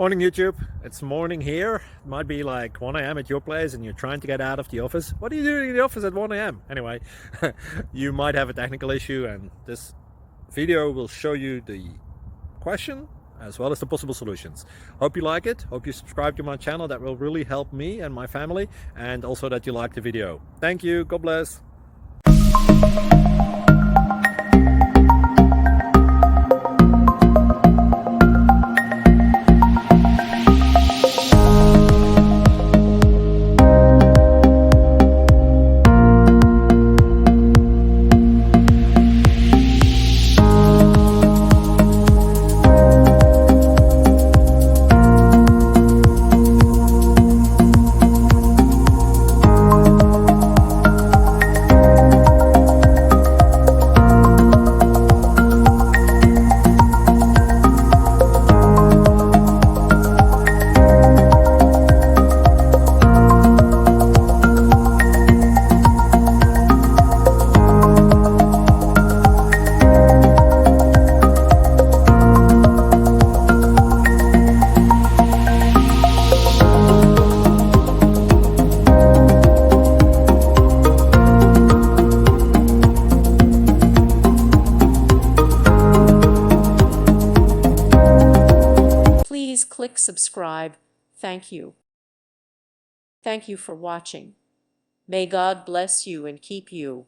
Morning YouTube, it's morning here. It might be like 1 a.m. at your place and you're trying to get out of the office. What are you doing in the office at 1 a.m.? Anyway, you might have a technical issue and this video will show you the question as well as the possible solutions. Hope you like it, hope you subscribe to my channel. That will really help me and my family, and also that you like the video. Thank you, God bless. Please click subscribe. Thank you. Thank you for watching. May God bless you and keep you.